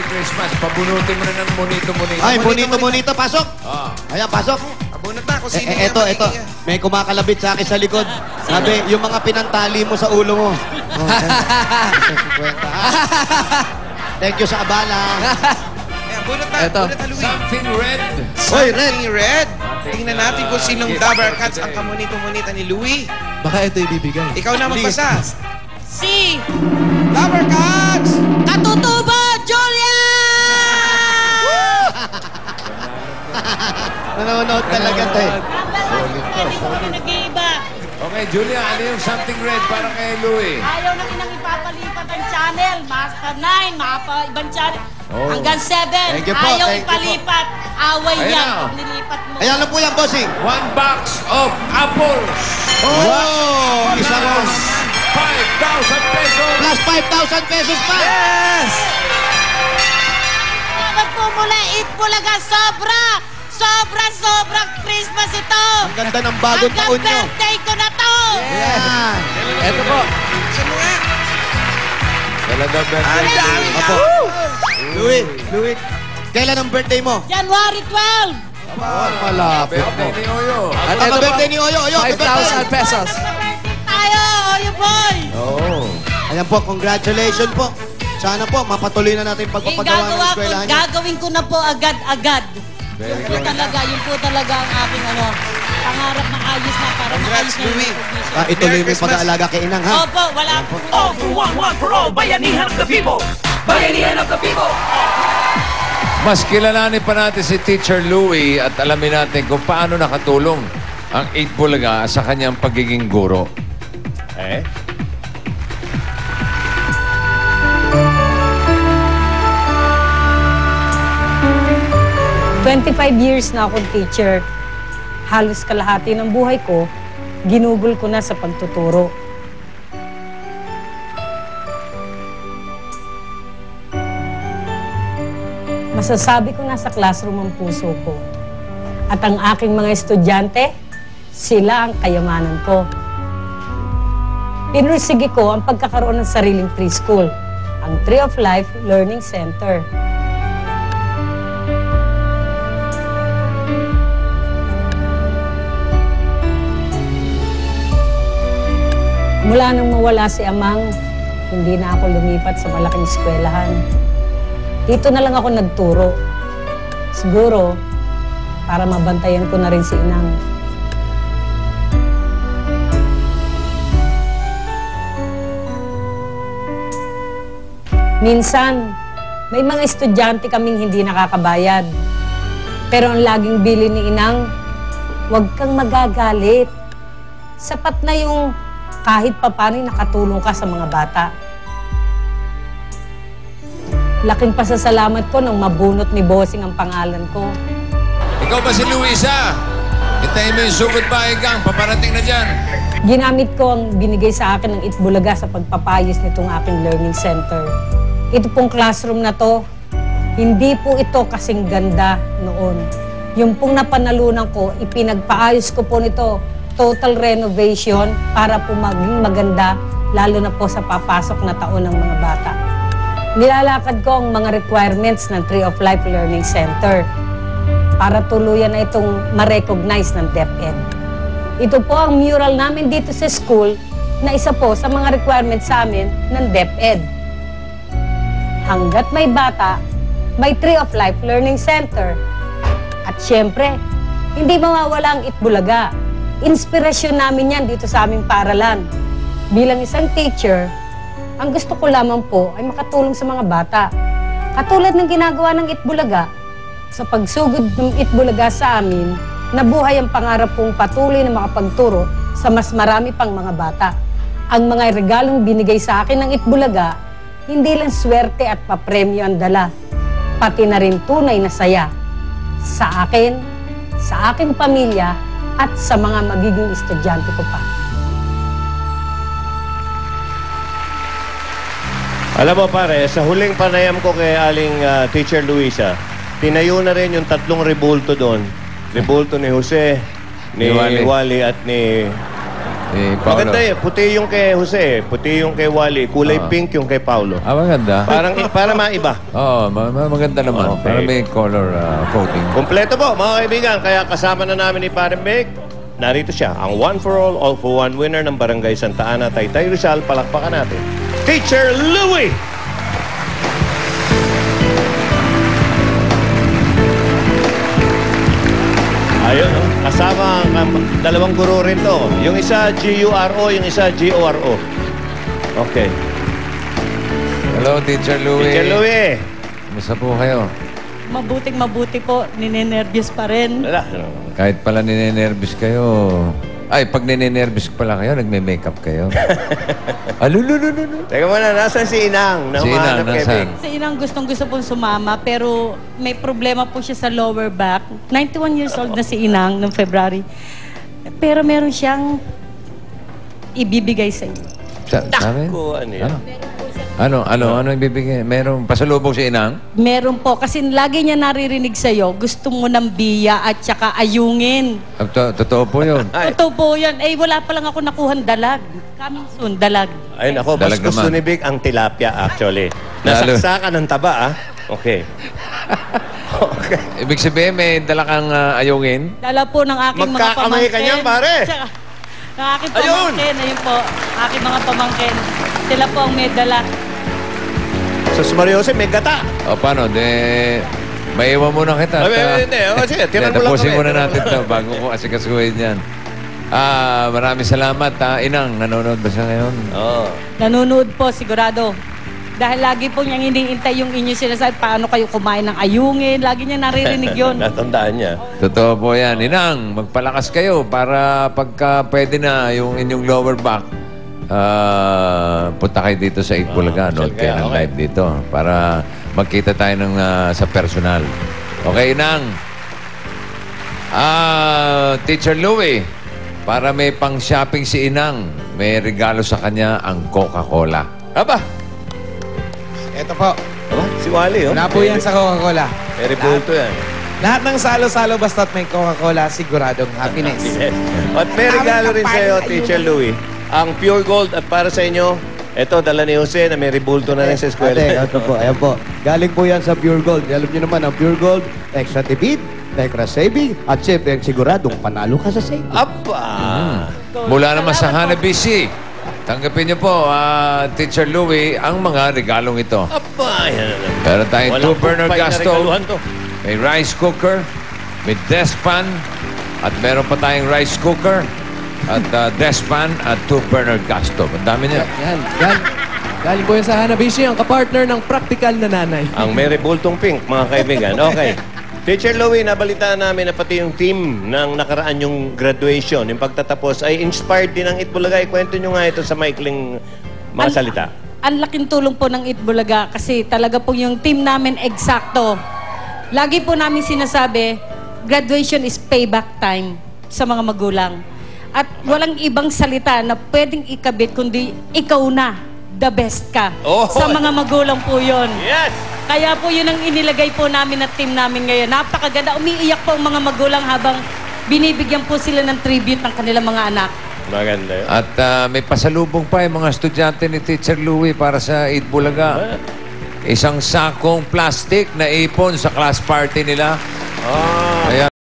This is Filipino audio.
Christmas. Pabunutin mo na ng monito-monito. Ay, bonito-bonito, pasok. Ayan, pasok. Abunot na kung sino Eto. May kumakalabit sa akin sa likod. Sabi, yung mga pinantali mo sa ulo mo. Oh, 50, ha? Thank you sa abala. Abunot na, Eto. abunot na, Louie. Something red. Hoy, Red. Something red. Tingnan natin kung sinong Dabber Cats ang kamonito-monita ni Louie. Baka ito ibibigay. Ikaw na magbasa. Si Dabber Cats! Katutubo Julia! Nanonood talaga to eh. Hindi ko kami nag-iiba. Okay, Julia, ano yung something red para kay Louie? Ayaw na kinang ipapalipat ang channel. Master 9, ibang channel. Oh. Hanggang 7. Thank you po, Ayaw thank you po. ipalipat. Away Ayan yan na. pag nilipat mo. Ayan lang po yan, bossing. 1 box of apples. Oh! Isang Plus 5,000 pesos. plus 5,000 pesos pa. Yes! Salamat po mula. Eat Bulaga. Sobrang Christmas ito. Ang ganda ng bagong taon nyo. Hanggang birthday ko na to. Yan. Ito po. Saan mo nga? Talaga Ang birthday. dami na. Apo. Louie. Kailan ang birthday mo? January 12. Oh, malapit mo. Birthday ni Oyo. At Ang ito po, birthday ni Oyo. Oyo, 5,000 pesos. Nagpa-birthday tayo, Oyo boy. Oh. Ayan po, congratulations po. Sana po, mapatuloy na natin pagpapagawa ng eskwelahan niyo. Gagawin ko na po agad-agad. Very Yun po good. talaga, ang aking pangarap na ayos na para Congrats, maayos na yung Louie. recognition. Ituloy mo Merry yung Christmas. pag-aalaga kay Inang, ha? Opo, wala po. All for one for all, bayanihan of the people. Bayanihan of the people. Mas kilalanin pa natin si Teacher Louie at alamin natin kung paano nakatulong ang 8 Bulaga sa kanyang pagiging guro. 25 years na akong teacher. Halos kalahati ng buhay ko, ginugol ko na sa pagtuturo. Masasabi ko na sa classroom ang puso ko. At ang aking mga estudyante, sila ang kayamanan ko. Pinursige ko ang pagkakaroon ng sariling preschool, ang Tree of Life Learning Center. Mula nang mawala si Amang, hindi na ako lumipat sa malaking eskwelahan. Dito na lang ako nagturo. Siguro, para mabantayan ko na rin si Inang. Minsan, may mga estudyante kaming hindi nakakabayad. Pero ang laging bili ni Inang, huwag kang magagalit. Sapat na yung kahit papano nakatulong ka sa mga bata. Laking pasasalamat ko nang mabunot ni Bossing ang pangalan ko. Ikaw ba si Luisa? Hintayin mo yung sugod bahigang. Paparating na dyan. Ginamit ko ang binigay sa akin ng Itbulaga sa pagpapayos nitong aking learning center. Ito pong classroom na to, hindi po ito kasing ganda noon. Yung pong napanalunan ko, ipinagpaayos ko po nito, total renovation para po maging maganda, lalo na po sa papasok na taon ng mga bata. Nilalakad ko ang mga requirements ng Tree of Life Learning Center para tuluyan na itong ma-recognize ng DepEd. Ito po ang mural namin dito sa school na isa po sa mga requirements sa amin ng DepEd. Hanggat may bata, may Tree of Life Learning Center. At syempre, hindi mawawala ang Itbulaga. Inspirasyon namin yan dito sa aming paaralan. Bilang isang teacher, ang gusto ko lamang po ay makatulong sa mga bata. Katulad ng ginagawa ng Itbulaga, sa pagsugod ng Itbulaga sa amin, nabuhay ang pangarap kong patuloy na makapagturo sa mas marami pang mga bata. Ang mga regalong binigay sa akin ng Itbulaga, hindi lang swerte at papremyo ang dala, pati na rin tunay na saya. Sa akin, sa aking pamilya, at sa mga magiging estudyante ko pa. Alam mo pare, sa huling panayam ko kay aling Teacher Luisa, tinayo na rin yung 3 rebulto doon. Rebulto ni Jose, ni Ni Wally. Wally at ni Paolo. Maganda yun. Puti yung kay Jose, puti yung kay Wally, kulay pink yung kay Paulo. Maganda. Para maiba. Oo, maganda naman. Okay. Para may color coding. Kompleto po, mga kaibigan. Kaya kasama na namin ni Parang Meg. Narito siya, ang one for all for one winner ng Barangay Santa Ana, Taytay Rizal. Palakpakan natin. Teacher Louie! Ayun, oh. Kasama ang dalawang guro rin to. Yung isa G-U-R-O, yung isa G-O-R-O. Okay. Hello, Teacher Louie. Teacher Louie! Kumusta po kayo? Mabuting-mabuti po. Ninenervyos pa rin. Wala. Kahit pala ninenervous kayo. Ay, pag ninenervous pala kayo, nagme-makeup kayo. Alululululu. Teka muna, nasaan si Inang? Si Inang, nasaan? Sa inang gustong-gusto pong sumama, pero may problema po siya sa lower back. 91 years old na si Inang noong February. Pero meron siyang ibibigay sa inyo. Sabi? Ano yan? Ano ibibigay? Merong pasalubong si Inang? Meron po, kasi lagi niya naririnig sa'yo, gusto mo ng biya at saka ayungin. Totoo po yun. Totoo po yan. Eh, wala pa lang ako nakuhan dalag. Coming soon, dalag. Ay, nako, mas Dalag gusto naman. ni Vic ang tilapia actually. Lalo. Nasaksakan ng taba, ah. Okay. Okay. Ibig sabihin, may dala kang ayungin? Dala po ng aking mga Magkakamay pamangkin. ka niyan, pare. Tsaka, ng aking Ayun! pamangkin. Ayun po, aking mga pamangkin. Sila po ang may dala. Sus Mariose, may gata. O paano? Maiwan muna kita. Hindi. Sige, tiran mo lang Tapusin kami. muna natin ito bago ko asikasuhin yan. Maraming salamat. Inang, nanonood ba siya ngayon? Oo. Nanonood po, sigurado. Dahil lagi po niyang iniintay yung inyo sinasabi, paano kayo kumain ng ayungin. Lagi niya naririnig yun. Natandaan niya. Totoo po yan. Inang, magpalakas kayo para pagka pwede na yung inyong lower back, punta kayo dito sa Itbulaga. Nood kayo ng okay. live dito para magkita tayo ng, sa personal. Okay, Inang? Teacher Louie, para may pang-shopping si Inang, may regalo sa kanya ang Coca-Cola. Aba, Ito po. si Wally, oh. Wala po yan sa Coca-Cola. Very bulto yan. Lahat ng salo-salo basta't may Coca-Cola, siguradong happiness. Yes. At may regalo rin sa iyo, Teacher Louie. Ang Pure Gold at para sa inyo, ito, dala ni Jose na may ribulto na rin sa eskwela. Ate, ito po, ayan po. Galing po yan sa Pure Gold. Alam niyo naman, ang Pure Gold, extra tipid, extra saving, at syempre, ang siguradong panalo ka sa saving. Aba! Mula naman sa Hanabishi, tanggapin niyo po, Teacher Louie, ang mga regalong ito. Aba! Yan na. Meron tayong Walang 2-burner pupay na gas stove, regaluhan to. may rice cooker, may desk fan, at meron pa tayong rice cooker, at desk fan, at 2-burner gas stove. Ang dami niya. Yan. Galing po yan sa Hanabishi, ang kapartner ng practical na nanay. Ang may rebultong pink, mga kaibigan. Okay. Teacher Louie, nabalitaan namin na pati yung team ng nakaraan yung graduation, yung pagtatapos, ay inspired din ng Itbulaga. Ikwento nyo nga ito sa maikling mga salita. Ang laking tulong po ng Itbulaga kasi talaga po yung team namin eksakto. Lagi po namin sinasabi, graduation is payback time sa mga magulang. At walang ibang salita na pwedeng ikabit kundi ikaw na, the best ka. Oh! Sa mga magulang po yun. Yes! Kaya po yun ang inilagay po namin at team namin ngayon. Napakaganda. Umiiyak po ang mga magulang habang binibigyan po sila ng tribute ng kanilang mga anak. Maganda yun. At may pasalubong pa yung mga estudyante ni Teacher Louie para sa Itbulaga. Isang sakong plastic na ipon sa class party nila. Kaya